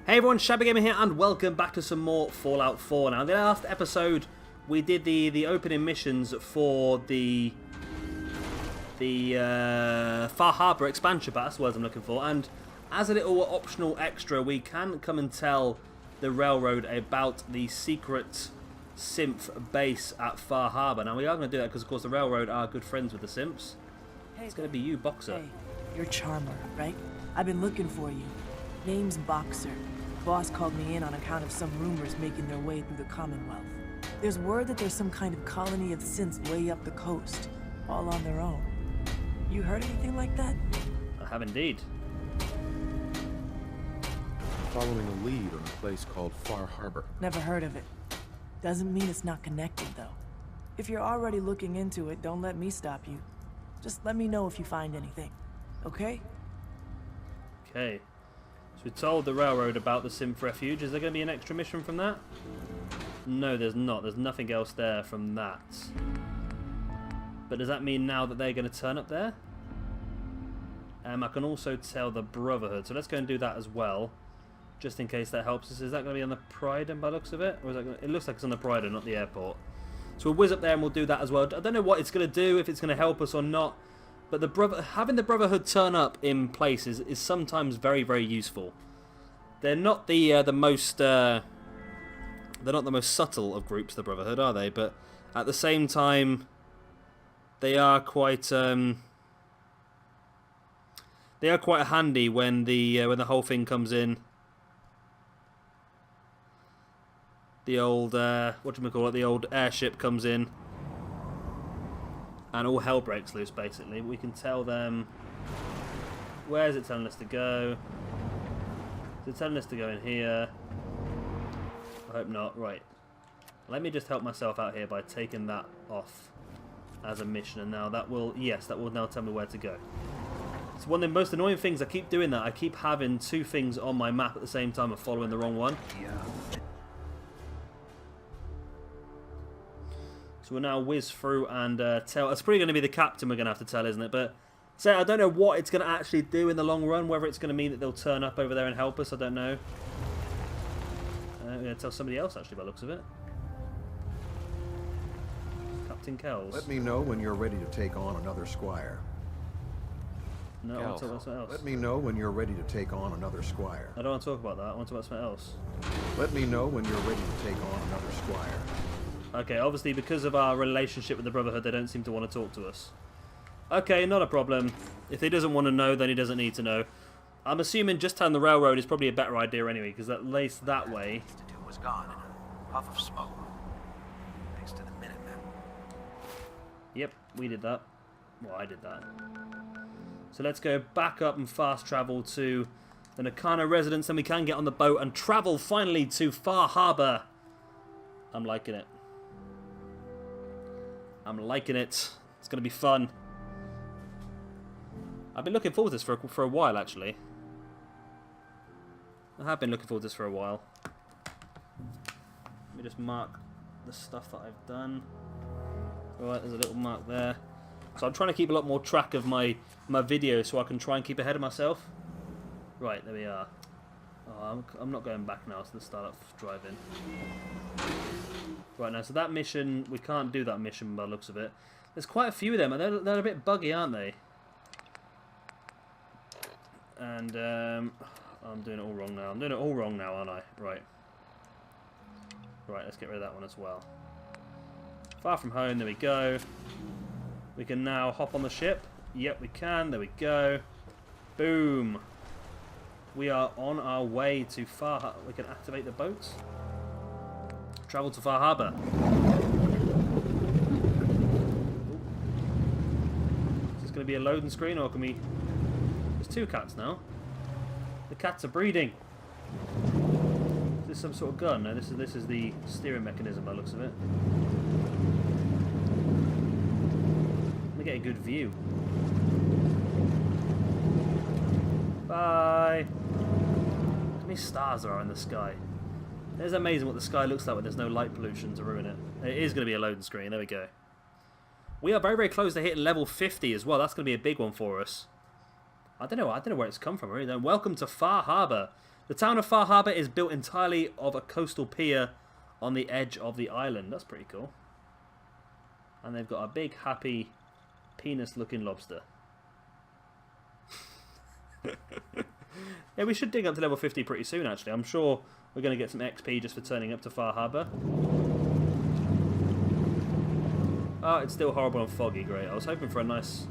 Hey everyone, Shabby Gamer here, and welcome back to some more Fallout 4. Now, in the last episode, we did the opening missions for the Far Harbour expansion pack. That's the words I'm looking for. And as a little optional extra, we can come and tell the railroad about the secret Synth base at Far Harbour. Now, we are going to do that because, of course, the railroad are good friends with the Synths. Hey, it's going to be you, Boxer. Hey, you're Charmer, right? I've been looking for you. Name's Boxer. Boss called me in on account of some rumors making their way through the Commonwealth. There's word that there's some kind of colony of synths way up the coast, all on their own. You heard anything like that? I have indeed. Following a lead on a place called Far Harbour. Never heard of it. Doesn't mean it's not connected, though. If you're already looking into it, don't let me stop you. Just let me know if you find anything, okay? Okay. So we told the railroad about the Synth refuge. Is there going to be an extra mission from that? No, there's not. There's nothing else there from that. But does that mean now that they're going to turn up there? I can also tell the Brotherhood. So let's go and do that as well, just in case that helps us. Is that going to be on the Pride by the looks of it? Or is that gonna... It looks like it's on the Pride, not the airport. So we'll whiz up there and we'll do that as well. I don't know what it's going to do, if it's going to help us or not. But having the Brotherhood turn up in places is sometimes very, very useful. They're not the most they're not the most subtle of groups, the Brotherhood, are they? But at the same time, they are quite handy when the whole thing comes in. The old whatchamacallit, the old airship comes in. And all hell breaks loose, basically. We can tell them... Where is it telling us to go? Is it telling us to go in here? I hope not. Right. Let me just help myself out here by taking that off as a mission. And now that will... Yes, that will now tell me where to go. It's one of the most annoying things. I keep doing that. I keep having two things on my map at the same time and following the wrong one. So we'll now whiz through and tell... It's probably going to be the captain we're going to have to tell, isn't it? But so I don't know what it's going to actually do in the long run. Whether it's going to mean that they'll turn up over there and help us, I don't know. We're going to tell somebody else, actually, by the looks of it. Captain Kells. Let me know when you're ready to take on another squire. No, I want to talk about something else. Let me know when you're ready to take on another squire. I don't want to talk about that. I want to talk about something else. Let me know when you're ready to take on another squire. Okay, obviously because of our relationship with the Brotherhood, they don't seem to want to talk to us. Okay, not a problem. If he doesn't want to know, then he doesn't need to know. I'm assuming just telling the railroad is probably a better idea anyway, because at least that way... was gone in a puff of smoke. Thanks to the Minutemen. Yep, we did that. Well, I did that. So let's go back up and fast travel to the Nakano residence, then we can get on the boat and travel finally to Far Harbour. I'm liking it. I'm liking it. It's going to be fun. I've been looking forward to this for a while, actually. I have been looking forward to this for a while. Let me just mark the stuff that I've done. Alright, there's a little mark there. So I'm trying to keep a lot more track of my videos so I can try and keep ahead of myself. Right, there we are. Oh, I'm not going back now to the startup drive-in. Right now, so that mission, we can't do that mission by the looks of it. There's quite a few of them, and they're a bit buggy, aren't they? And I'm doing it all wrong now. I'm doing it all wrong now, aren't I? Right. Right, let's get rid of that one as well. Far from home, there we go. We can now hop on the ship. Yep, we can. There we go. Boom. We are on our way to Far Harbour. We can activate the boats. Travel to Far Harbour. Is this going to be a loading screen, or can we... There's two cats now. The cats are breeding. Is this some sort of gun? No, this is the steering mechanism by the looks of it. Let me get a good view. Bye. How many stars there are in the sky? It's amazing what the sky looks like when there's no light pollution to ruin it. It is going to be a loading screen. There we go. We are very, very close to hitting level 50 as well. That's going to be a big one for us. I don't know where it's come from. Really. Welcome to Far Harbour. The town of Far Harbour is built entirely of a coastal pier on the edge of the island. That's pretty cool. And they've got a big, happy, penis-looking lobster. Yeah, we should dig up to level 50 pretty soon, actually. I'm sure we're going to get some XP just for turning up to Far Harbour. Oh, it's still horrible and foggy. Great. I was hoping for a nice,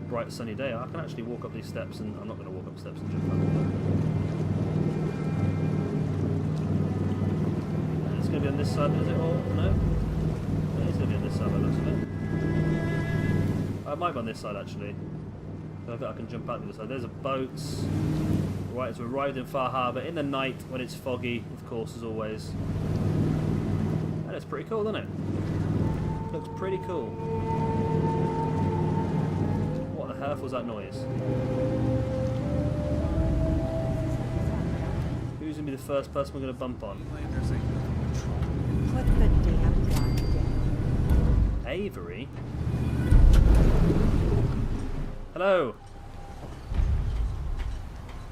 bright, sunny day. I can actually walk up these steps, and I'm not going to walk up steps and jump up. And it's going to be on this side, is it? Or no? Yeah, it's going to be on this side by the looks of it. It might be on this side, actually. I bet I can jump out the other side. There's a boat. Right, so we're arrived in Far Harbour in the night when it's foggy, of course, as always. And it's pretty cool, doesn't it? Looks pretty cool. What the hell was that noise? Who's going to be the first person we're going to bump on? Put the damn gun down. Avery? Hello.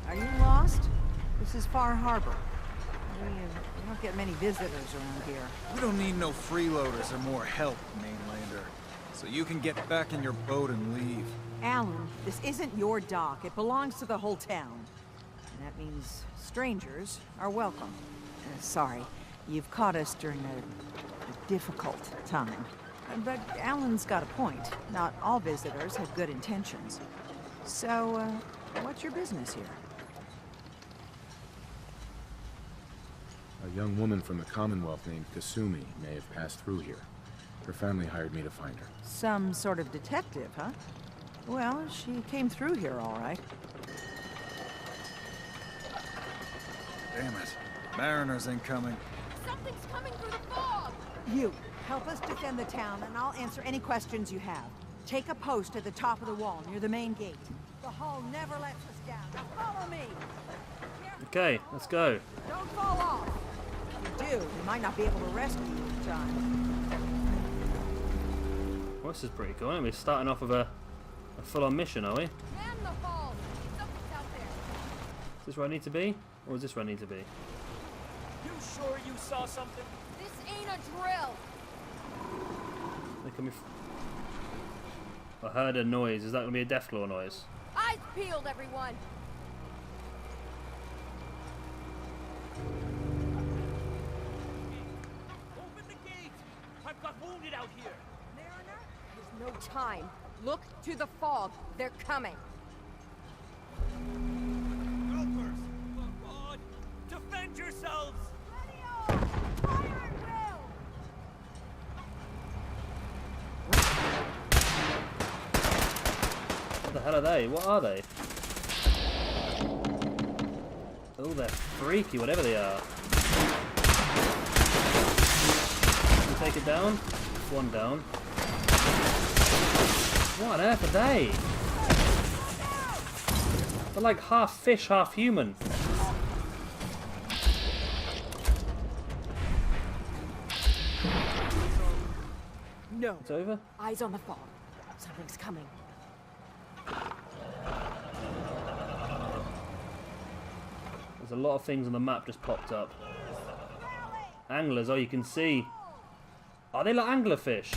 Are you lost? This is Far Harbour. We don't get many visitors around here. We don't need no freeloaders or more help, mainlander. So you can get back in your boat and leave. Alan, this isn't your dock. It belongs to the whole town. And that means strangers are welcome. Sorry, you've caught us during a difficult time. But Alan's got a point. Not all visitors have good intentions. So, what's your business here? A young woman from the Commonwealth named Kasumi may have passed through here. Her family hired me to find her. Some sort of detective, huh? Well, she came through here all right. Damn it. Mariners incoming. Something's coming through the fog! You, help us defend the town, and I'll answer any questions you have. Take a post at the top of the wall, near the main gate. The hull never lets us down. Now follow me! Okay, let's go. Don't fall off! If you do, we might not be able to rescue you in time. Well, this is pretty cool. Aren't we starting off with a full-on mission, are we? Is Man the falls! Something's out there! this where I need to be? Or is this where I need to be? You sure you saw something? This ain't a drill! They coming I heard a noise. Is that going to be a Deathclaw noise? Eyes peeled, everyone! Open the gate! I've got wounded out here! Mariner, there's no time. Look to the fog. They're coming. Helpers! For God! Defend yourselves! Ready on! Fire at will! What the hell are they? What are they? Oh, they're freaky, whatever they are. Can we take it down? One down. What on earth are they? They're like half fish, half human. No. It's over? Eyes on the fog. Something's coming. There's a lot of things on the map just popped up. Anglers, oh, you can see. Are they like anglerfish?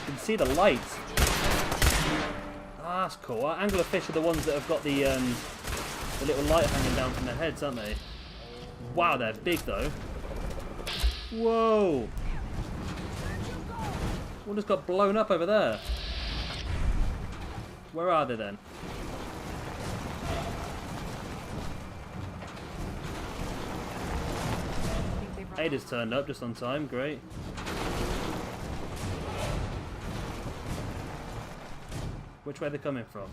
You can see the light. Ah, that's cool. Anglerfish are the ones that have got the little light hanging down from their heads, aren't they? Wow, they're big though. Whoa! One just got blown up over there. Where are they then? Ada's turned up just on time, great. Which way are they coming from?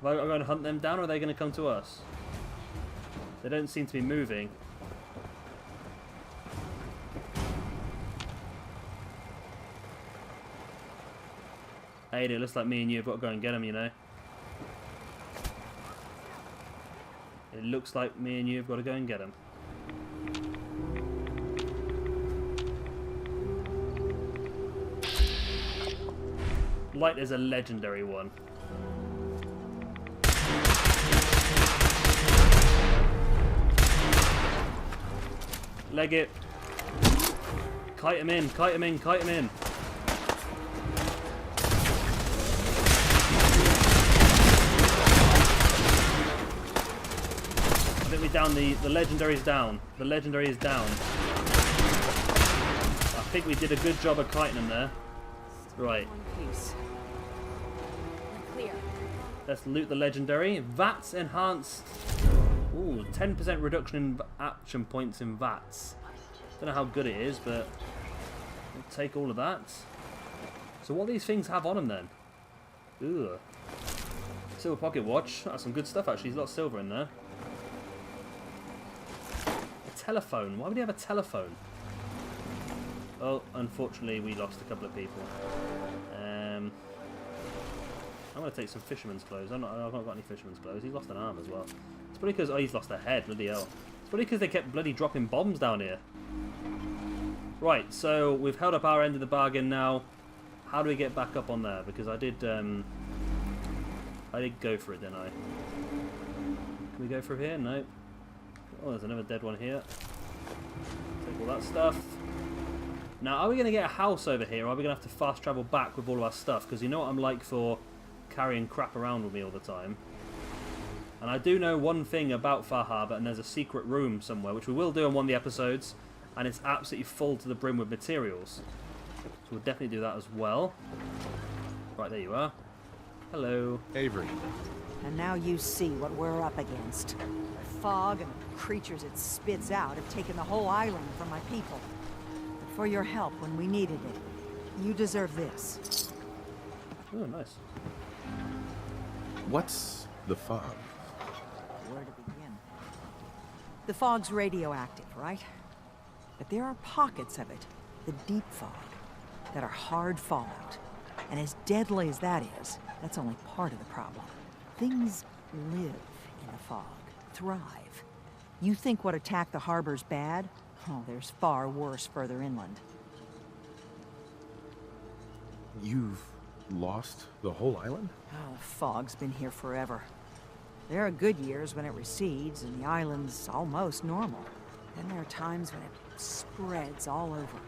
Are we going to hunt them down, or are they going to come to us? They don't seem to be moving. Ada, it looks like me and you have got to go and get them, you know. It looks like me and you have got to go and get them. Light is a legendary one. Leg it. Kite him in, kite him in, kite him in. I think we down the legendary's down. The legendary is down. I think we did a good job of kiting him there. Right. One piece. Clear. Let's loot the legendary. VATS enhanced. Ooh, 10% reduction in action points in VATS. Don't know how good it is, but we'll take all of that. So what do these things have on them then? Ooh. Silver pocket watch. That's some good stuff actually. There's a lot of silver in there. A telephone. Why would he have a telephone? Oh, unfortunately we lost a couple of people. I'm going to take some fisherman's clothes. I've not got any fisherman's clothes. He's lost an arm as well. It's probably because... Oh, he's lost a head. Bloody hell. It's probably because they kept bloody dropping bombs down here. Right, so we've held up our end of the bargain now. How do we get back up on there? Because I did go for it, didn't I? Can we go through here? No. Oh, there's another dead one here. Take all that stuff. Now, are we going to get a house over here, or are we going to have to fast travel back with all of our stuff? Because you know what I'm like for carrying crap around with me all the time. And I do know one thing about Far Harbour, and there's a secret room somewhere, which we will do on one of the episodes, and it's absolutely full to the brim with materials. So we'll definitely do that as well. Right, there you are. Hello. Avery. And now you see what we're up against. The fog and the creatures it spits out have taken the whole island from my people. But for your help when we needed it, you deserve this. Oh, nice. What's the fog? Where to begin? The fog's radioactive, right? But there are pockets of it, the deep fog, that are hard fallout. And as deadly as that is, that's only part of the problem. Things live in the fog, thrive. You think what attacked the harbor's bad? Oh, there's far worse further inland. You've lost the whole island? Oh, the fog's been here forever. There are good years when it recedes and the island's almost normal. Then there are times when it spreads all over.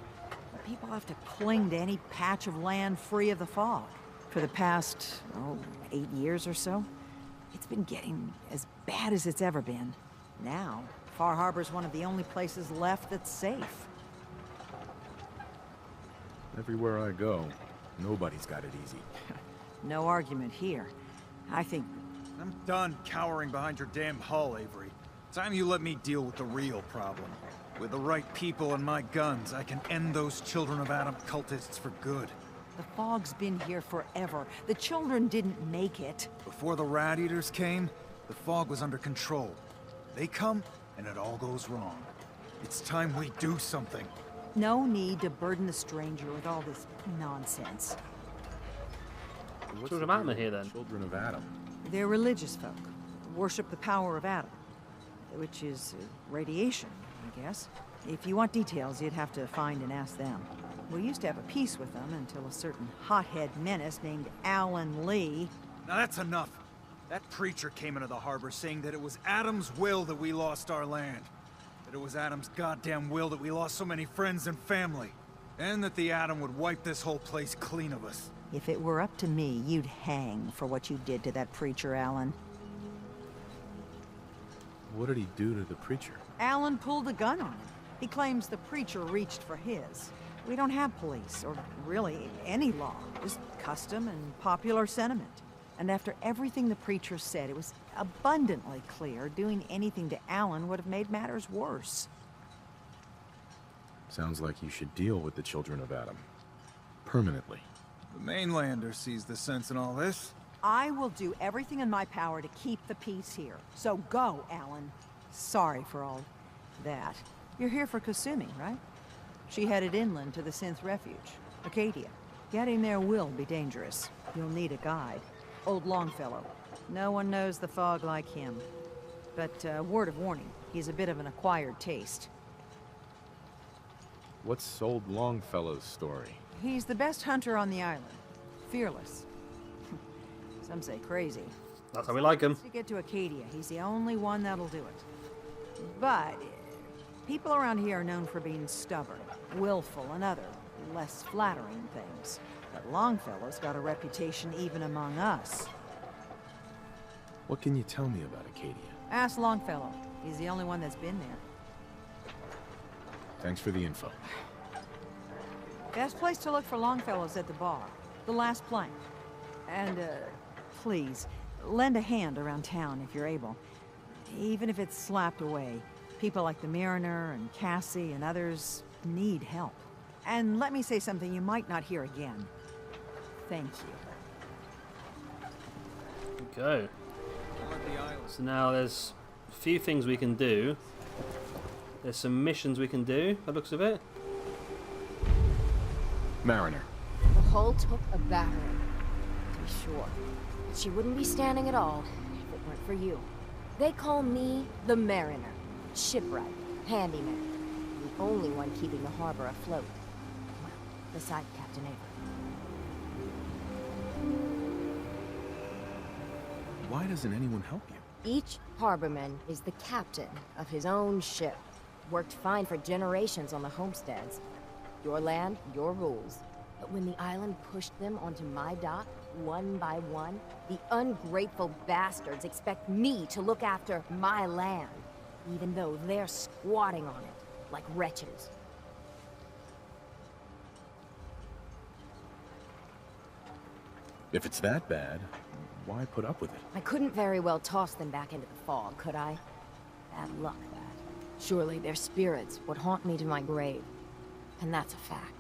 But people have to cling to any patch of land free of the fog. For the past, 8 years or so, it's been getting as bad as it's ever been. Now, Far Harbor's one of the only places left that's safe. Everywhere I go, nobody's got it easy. No argument here. I think... I'm done cowering behind your damn hull, Avery. Time you let me deal with the real problem. With the right people and my guns, I can end those Children of Adam cultists for good. The fog's been here forever. The children didn't make it. Before the Rat Eaters came, the fog was under control. They come, and it all goes wrong. It's time we do something. No need to burden the stranger with all this nonsense. What's Children of the Adam deal are here, with then? Children of Adam. They're religious folk. Worship the power of Adam. Which is radiation, I guess. If you want details, you'd have to find and ask them. We used to have a peace with them until a certain hothead menace named Alan Lee... Now that's enough. That preacher came into the harbor saying that it was Adam's will that we lost our land. That it was Adam's goddamn will that we lost so many friends and family. And that the Adam would wipe this whole place clean of us. If it were up to me, you'd hang for what you did to that preacher, Alan. What did he do to the preacher? Alan pulled a gun on him. He claims the preacher reached for his. We don't have police, or really any law, just custom and popular sentiment. And after everything the preacher said, it was abundantly clear doing anything to Alan would have made matters worse. Sounds like you should deal with the Children of Adam. Permanently. The mainlander sees the sense in all this. I will do everything in my power to keep the peace here. So go, Alan. Sorry for all that. You're here for Kasumi, right? She headed inland to the Synth Refuge, ACADIA. Getting there will be dangerous. You'll need a guide. Old Longfellow. No one knows the fog like him. But word of warning, he's a bit of an acquired taste. What's old Longfellow's story? He's the best hunter on the island. Fearless. Some say crazy. That's how we like him. To get to ACADIA, he's the only one that'll do it. But People around here are known for being stubborn, willful, and other, less flattering things. But Longfellow's got a reputation even among us. What can you tell me about Acadia? Ask Longfellow. He's the only one that's been there. Thanks for the info. Best place to look for Longfellow's at the bar. The last plank. And, please, lend a hand around town if you're able. Even if it's slapped away. People like the Mariner and Cassie and others need help. And let me say something you might not hear again. Thank you. Go. So now there's a few things we can do. There's some missions we can do, by the looks of it. Mariner. The hull took a battering, to be sure. But she wouldn't be standing at all if it weren't for you. They call me the Mariner. Shipwright, handyman. The only one keeping the harbor afloat. Well, beside Captain Avery. Why doesn't anyone help you? Each harborman is the captain of his own ship. Worked fine for generations on the homesteads. Your land, your rules. But when the island pushed them onto my dock, one by one, the ungrateful bastards expect me to look after my land, even though they're squatting on it, like wretches. If it's that bad, why put up with it? I couldn't very well toss them back into the fog, could I? Bad luck, that. Surely their spirits would haunt me to my grave. And that's a fact.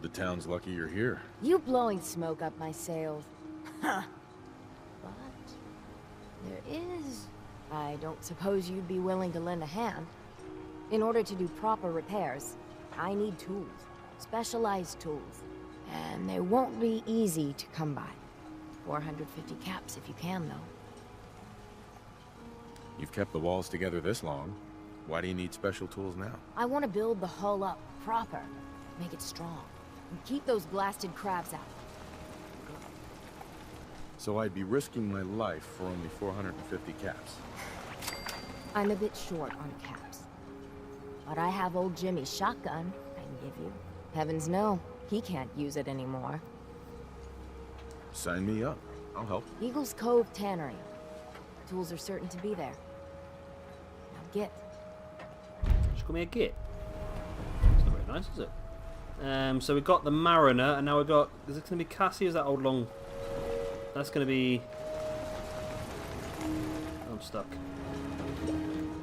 The town's lucky you're here. You blowing smoke up my sails. Huh. But there is... I don't suppose you'd be willing to lend a hand. In order to do proper repairs, I need tools. Specialized tools. And they won't be easy to come by. 450 caps if you can, though. You've kept the walls together this long. Why do you need special tools now? I want to build the hull up proper. Make it strong. And keep those blasted crabs out. So I'd be risking my life for only 450 caps. I'm a bit short on caps. But I have old Jimmy's shotgun I can give you. Heavens no, he can't use it anymore. Sign me up. I'll help. Eagle's Cove Tannery. Tools are certain to be there. Now get. Just call me a git. It's not very nice, is it? So we've got the Mariner, and now we've got... Is it going to be Cassie, or is that old long... That's going to be... I'm stuck.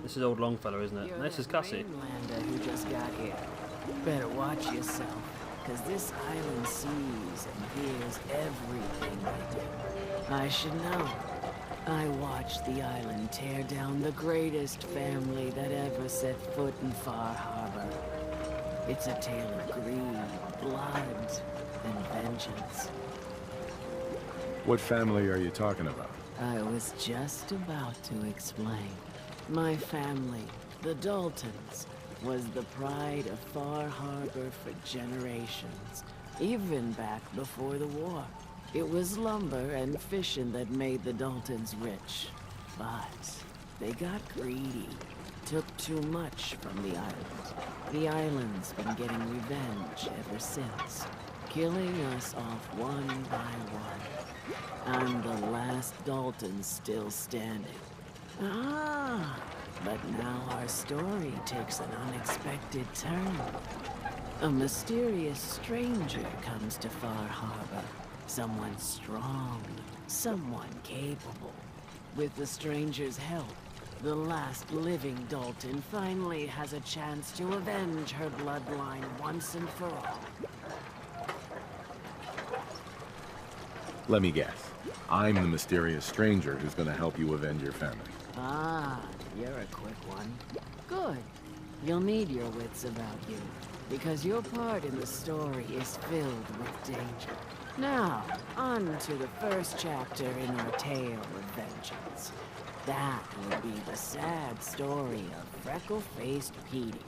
This is old Longfellow, isn't it? And this is Cassie. Mainlander who just got here. Better watch yourself, because this island sees and hears everything they do. I should know. I watched the island tear down the greatest family that ever set foot in Far Harbor. It's a tale of greed, blood, and vengeance. What family are you talking about? I was just about to explain. My family, the Daltons, was the pride of Far Harbor for generations, even back before the war. It was lumber and fishing that made the Daltons rich. But they got greedy, took too much from the island. The island's been getting revenge ever since, killing us off one by one. I'm the last Dalton still standing. Ah, but now our story takes an unexpected turn. A mysterious stranger comes to Far Harbor. Someone strong, someone capable. With the stranger's help, the last living Dalton finally has a chance to avenge her bloodline once and for all. Let me guess. I'm the mysterious stranger who's gonna help you avenge your family. Ah, you're a quick one. Good. You'll need your wits about you, because your part in the story is filled with danger. Now, on to the first chapter in our tale of vengeance. That will be the sad story of freckle-faced Petey.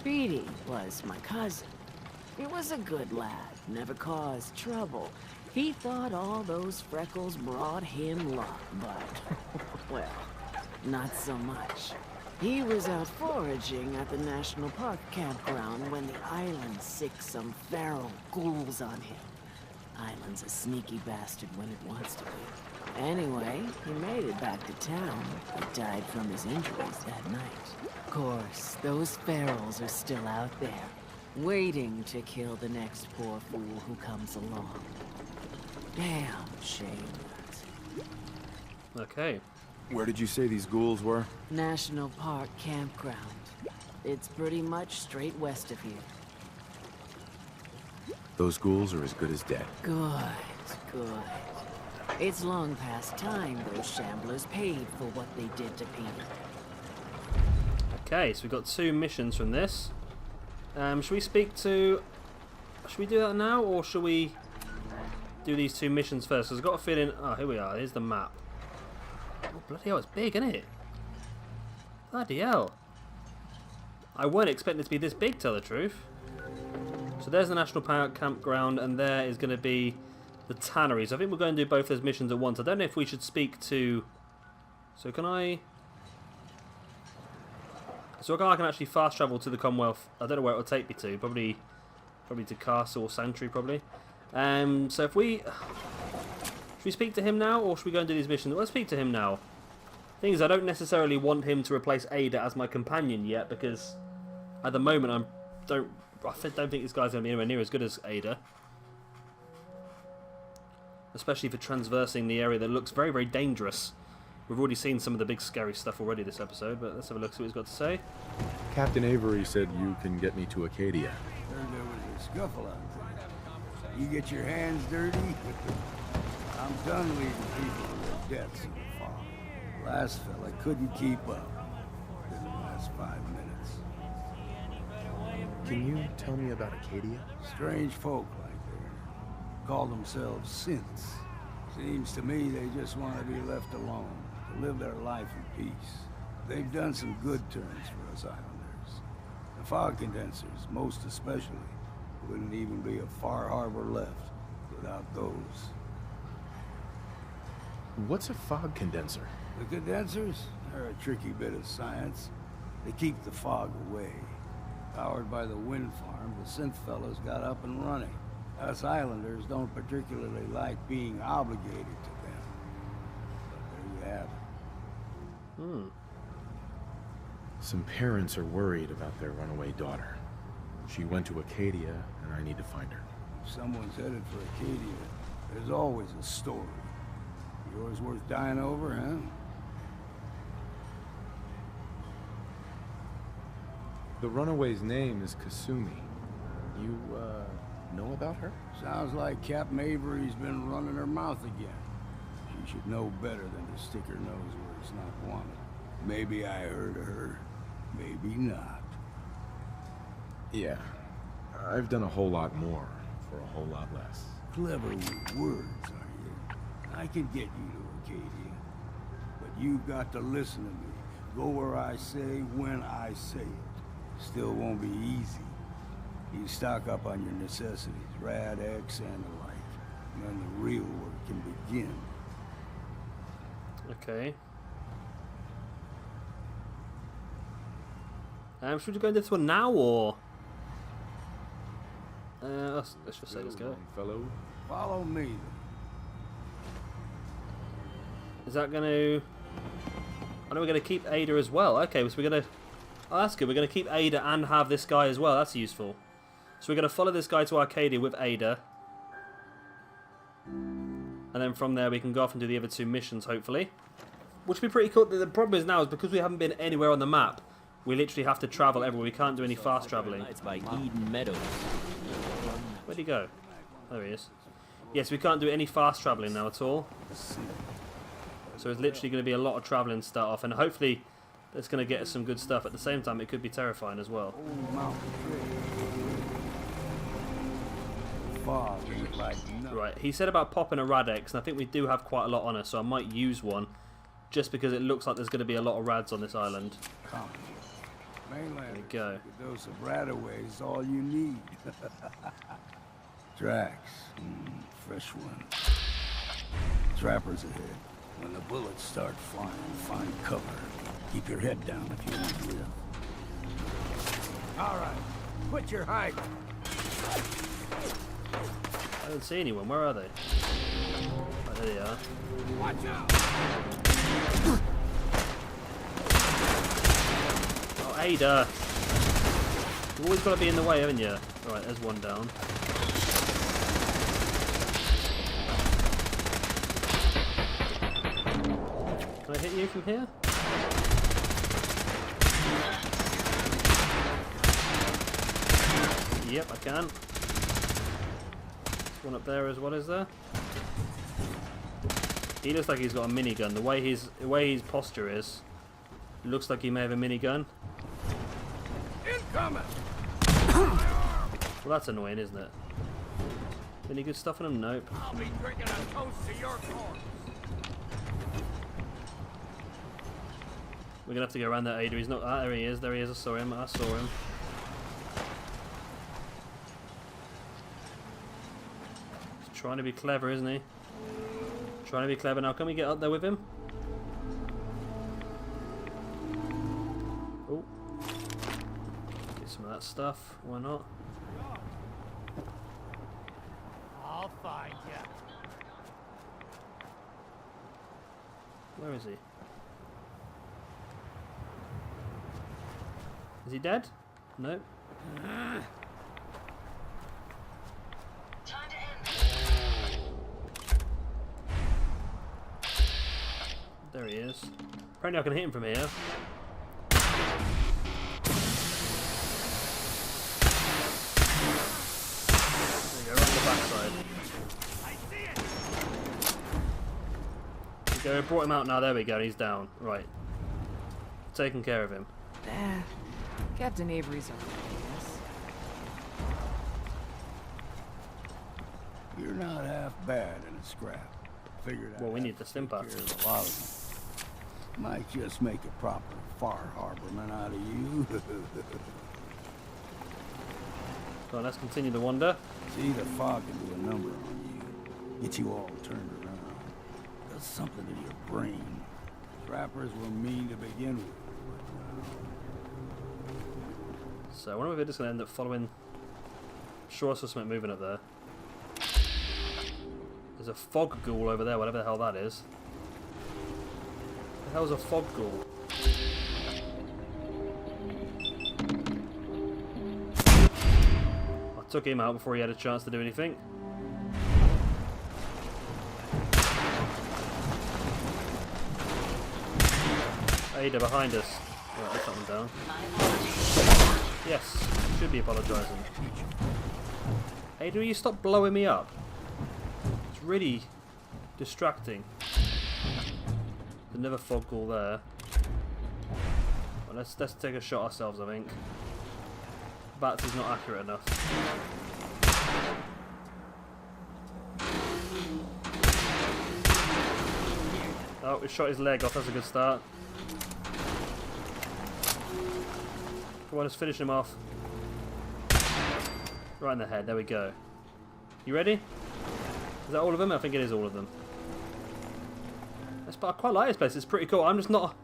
Petey was my cousin. He was a good lad, never caused trouble. He thought all those freckles brought him luck, but, well, not so much. He was out foraging at the National Park campground when the island sicked some feral ghouls on him. Island's a sneaky bastard when it wants to be. Anyway, he made it back to town, but died from his injuries that night. Of course, those ferals are still out there, waiting to kill the next poor fool who comes along. Damn shame that. Okay. Where did you say these ghouls were? National Park campground. It's pretty much straight west of here. Those ghouls are as good as dead. Good, good. It's long past time those shamblers paid for what they did to Peter. Okay, so we've got 2 missions from this. Should we speak to... Should we do that now, or should we do these 2 missions first? Because I've got a feeling... Oh, here we are. Here's the map. Oh, bloody hell, it's big, isn't it? Bloody hell. I weren't expecting it to be this big, to tell the truth. So there's the National Park campground, and there is going to be the tannery. So I think we're going to do both those missions at once. I don't know if we should speak to... So can I... So I can actually fast travel to the Commonwealth. I don't know where it will take me to. Probably to Castle or Sanctuary, probably. So if we... Should we speak to him now, or should we go and do these missions? Let's speak to him now. Thing is, I don't necessarily want him to replace Ada as my companion yet, because at the moment I don't think this guy's going to be anywhere near as good as Ada. Especially for transversing the area that looks very, very dangerous. We've already seen some of the big scary stuff already this episode, but let's have a look, see what he's got to say. Captain Avery said you can get me to ACADIA. Heard there was a scuffle out there. You get your hands dirty? I'm done leaving people to their deaths in the fog. Last fella couldn't keep up. Didn't last 5 minutes. Can you tell me about ACADIA? Strange folk like they call themselves synths. Seems to me they just want to be left alone, to live their life in peace. They've done some good turns for us islanders. The fog condensers, most especially, wouldn't even be a far harbor left without those. What's a fog condenser? The condensers are a tricky bit of science. They keep the fog away. Powered by the wind farm, the synth fellas got up and running. Us islanders don't particularly like being obligated to them. But there you have it. Some parents are worried about their runaway daughter. She went to ACADIA, and I need to find her. If someone's headed for ACADIA, there's always a story. Yours worth dying over, huh? The runaway's name is Kasumi. You, know about her? Sounds like Captain Avery's been running her mouth again. She should know better than to stick her nose where it's not wanted. Maybe I heard of her, maybe not. Yeah. I've done a whole lot more for a whole lot less. Clever with words, are you? I can get you to ACADIA. But you've got to listen to me. Go where I say, when I say it. Still won't be easy. You stock up on your necessities, Rad X and the like. And then the real work can begin. Okay. Should we go into this one now, or... let's just say let's go. Fellow. Follow me. Is that going to... I know we're going to keep Ada as well. Okay, so we're going to... Oh, that's good. We're going to keep Ada and have this guy as well. That's useful. So we're going to follow this guy to ACADIA with Ada. And then from there we can go off and do the other 2 missions, hopefully. Which would be pretty cool. The problem is now is because we haven't been anywhere on the map, we literally have to travel everywhere. We can't do any fast travelling. It's by Eden Meadows. Where'd he go? There he is. Yes, we can't do any fast travelling now at all. So it's literally going to be a lot of travelling to start off. And hopefully that's going to get us some good stuff. At the same time, it could be terrifying as well. Right, he said about popping a Radex, and I think we do have quite a lot on us, so I might use one, just because it looks like there's going to be a lot of rads on this island. Mainland, There you go. a dose of Radaway is all you need. Drax, fresh one. Trappers ahead. When the bullets start flying, find cover. Keep your head down if you want to live. All right, quit your hiding. I don't see anyone. Where are they? Oh, there they are. Watch out! Oh, Ada! You've always got to be in the way, haven't you? Alright, there's one down. Can I hit you from here? Yep, I can. There's one up there as well, is there? He looks like he's got a minigun. The way his posture is, it looks like he may have a minigun. Incoming! Well, that's annoying, isn't it? Any good stuff in him? Nope. I'll be drinking a toast to your corpse. We're gonna have to go around that Ada. He's not. Ah, there he is. There he is. I saw him. I saw him. He's trying to be clever, isn't he? Trying to be clever. Now, can we get up there with him? Oh. Get some of that stuff. Why not? I'll find you. Where is he? Is he dead? No. There he is. Apparently I can hit him from here. There you go, right on the backside. I see it. There we go, brought him out now, there we go, he's down. Right. Taking care of him. Captain Avery's okay, yes. You're not half bad in a scrap. Figured Well, I'd we have need the to stim take care pack. of a lot of them. Might just make a proper far harborman out of you. So let's continue the wander. See, the fog can do a number on you. Get you all turned around. Does something to your brain. Trappers were mean to begin with. So I wonder if we're just going to end up following... Sure I saw something moving up there. There's a fog ghoul over there, whatever the hell that is. The hell's a fog ghoul? I took him out before he had a chance to do anything. Ada behind us. Right, that's that one down. Yes, should be apologising. Ada, will you stop blowing me up? It's really distracting. There's another fog ghoul there. Well, let's take a shot ourselves, I think. Bats is not accurate enough. Oh, we shot his leg off, that's a good start. Come on, let's finish him off. Right in the head, there we go. You ready? Is that all of them? I think it is all of them. But I quite like this place, it's pretty cool. I'm just not...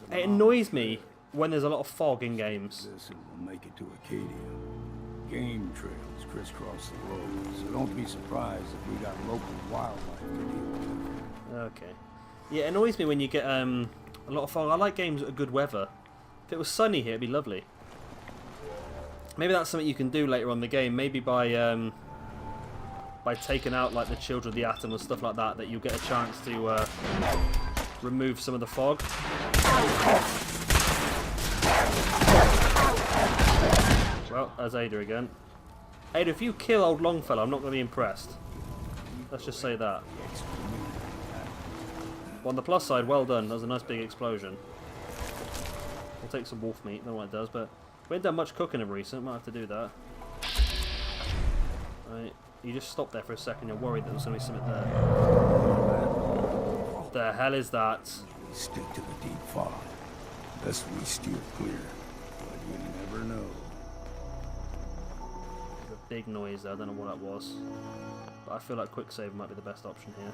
It annoys me when there's a lot of fog in games. This and we'll make it to ACADIA. Game trails crisscross the road, so don't be surprised if we got local wildlife to deal with. Okay. Yeah, it annoys me when you get a lot of fog. I like games with good weather. If it was sunny here, it'd be lovely. Maybe that's something you can do later on in the game. Maybe by taking out like the children of the atom and stuff like that, that you'll get a chance to remove some of the fog. Well, there's Ada again. Ada, if you kill old Longfellow, I'm not going to be impressed. Let's just say that. Well, on the plus side, well done. That was a nice big explosion. I'll take some wolf meat, don't know what it does, but we haven't done much cooking of recent, might have to do that. Right, you just stopped there for a second, you're worried that there's going to be something there. What the hell is that? We stick to the deep fog. Best we steer clear, but you never know. A big noise there, I don't know what that was. But I feel like quick save might be the best option here.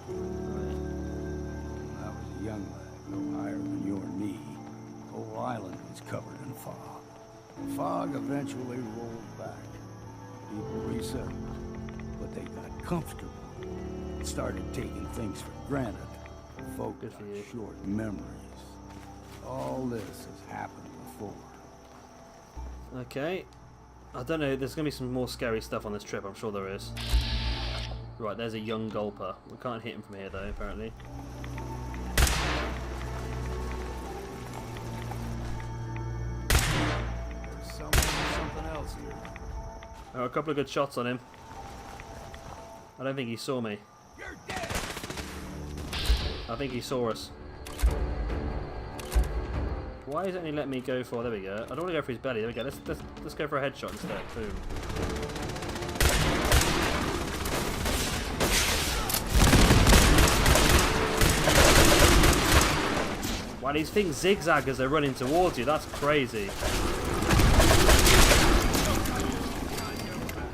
When I was a young lad, no higher than your knee, the whole island was covered in fog. The fog eventually rolled back. People resettled, but they got comfortable. Started taking things for granted. Folk Good got for you. short memories. All this has happened before. Okay. I don't know, there's going to be some more scary stuff on this trip, I'm sure there is. Right, there's a young gulper. We can't hit him from here though, apparently. There's something else here. I got a couple of good shots on him. I don't think he saw me. You're dead! I think he saw us. Why isn't he letting me go for? There we go. I don't want to go for his belly. There we go. Let's go for a headshot instead. Boom. Wow, these things zigzag as they're running towards you. That's crazy.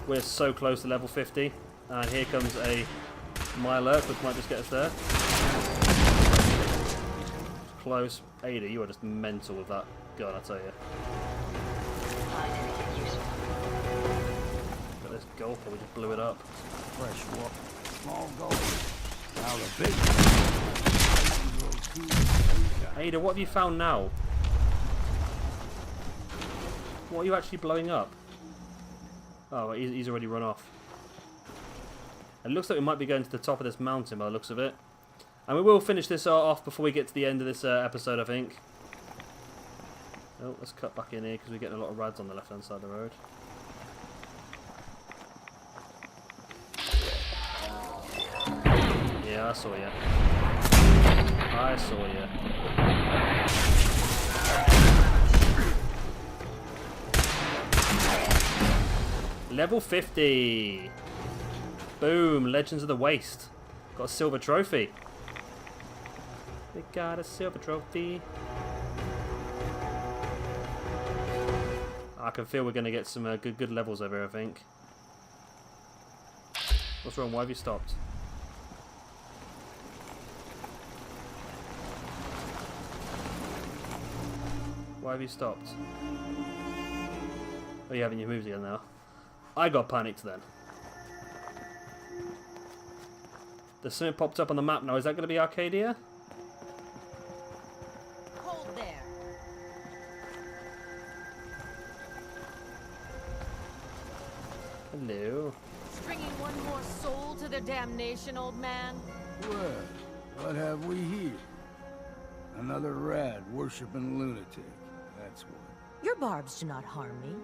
We're so close to level 50, and here comes a Mirelurk, which might just get us there. Close. Ada, you are just mental with that gun, I tell you. Got this gulper, we just blew it up. Fresh water. Small gold. Now the big one. Ada, what have you found now? What are you actually blowing up? Oh, he's already run off. It looks like we might be going to the top of this mountain by the looks of it. And we will finish this off before we get to the end of this episode, I think. Oh, let's cut back in here because we're getting a lot of rads on the left-hand side of the road. Yeah, I saw you. I saw you. Level 50. Boom, Legends of the Waste. Got a silver trophy. We got a silver trophy. I can feel we're going to get some good levels over here, I think. What's wrong? Why have you stopped? Why have you stopped? Oh, you haven't your moves again now. I got panicked then. There's something popped up on the map now. Is that going to be Arcadia? Hold there. Hello. Stringing one more soul to their damnation, old man? Well, what have we here? Another rad worshipping lunatic. That's what. Your barbs do not harm me.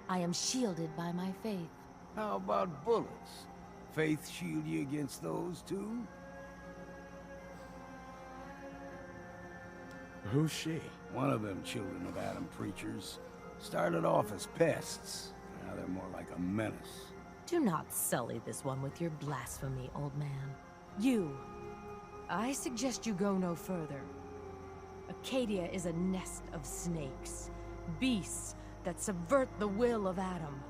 I am shielded by my faith. How about bullets? Faith shield you against those too? Who's she? One of them children of Adam preachers. Started off as pests. Now they're more like a menace. Do not sully this one with your blasphemy, old man. You. I suggest you go no further. Acadia is a nest of snakes. Beasts that subvert the will of Adam.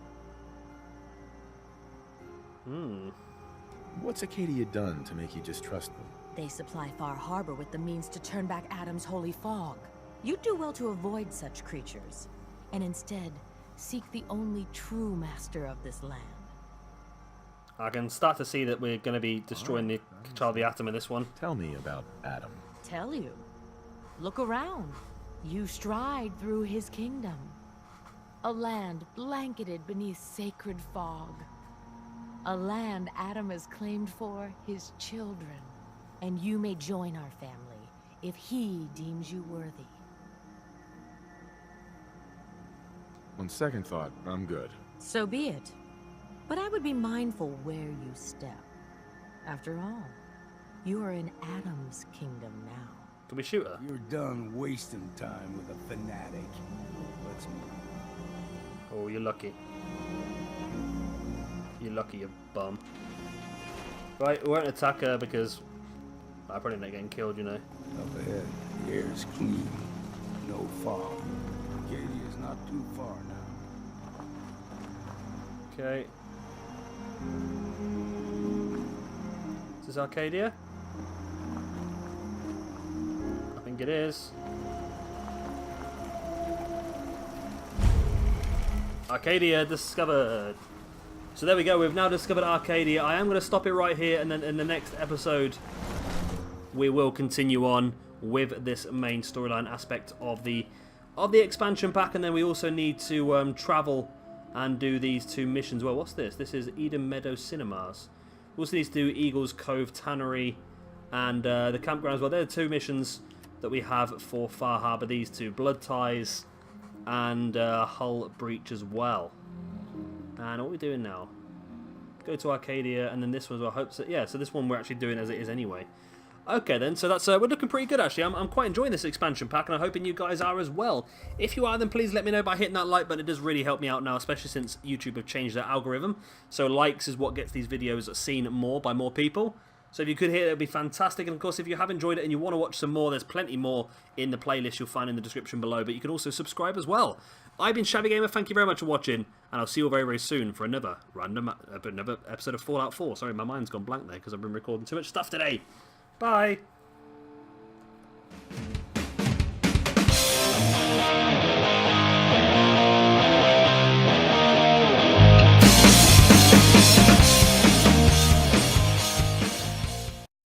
What's Acadia done to make you distrust them? They supply Far Harbor with the means to turn back Adam's holy fog. You'd do well to avoid such creatures, and instead seek the only true master of this land. I can start to see that we're going to be destroying the Child of the Atom in this one. Tell me about Adam. Tell you. Look around. You stride through his kingdom. A land blanketed beneath sacred fog. A land Adam has claimed for his children. And you may join our family if he deems you worthy. On second thought, I'm good. So be it. But I would be mindful where you step. After all, you are in Adam's kingdom now. Can we shoot her? You're done wasting time with a fanatic. Let's move. Oh, you're lucky. You're lucky, you bum. Right, we won't attack her because I'm probably not getting killed, you know. Up ahead, the air's clean. No fog. Acadia's not too far now. Okay. Is this Arcadia? I think it is. Arcadia discovered. So there we go, we've now discovered Arcadia. I am going to stop it right here, and then in the next episode we will continue on with this main storyline aspect of the expansion pack, and then we also need to travel and do these 2 missions. Well, what's this? This is Eden Meadow Cinemas. We also need to do Eagles Cove Tannery and the campground as well. They're the 2 missions that we have for Far Harbour. These 2, Blood Ties and Hull Breach as well. And what are we doing now? Go to Arcadia, and then this one as well. I hope so. Yeah, so this one we're actually doing as it is anyway. Okay then, so that's we're looking pretty good actually. I'm quite enjoying this expansion pack, and I'm hoping you guys are as well. If you are, then please let me know by hitting that like button. It does really help me out now, especially since YouTube have changed their algorithm. So likes is what gets these videos seen more by more people. So if you could hit it, it would be fantastic. And of course, if you have enjoyed it and you want to watch some more, there's plenty more in the playlist you'll find in the description below. But you can also subscribe as well. I've been Shabby Gamer. Thank you very much for watching, and I'll see you all very, very soon for another another episode of Fallout 4. Sorry, my mind's gone blank there because I've been recording too much stuff today. Bye.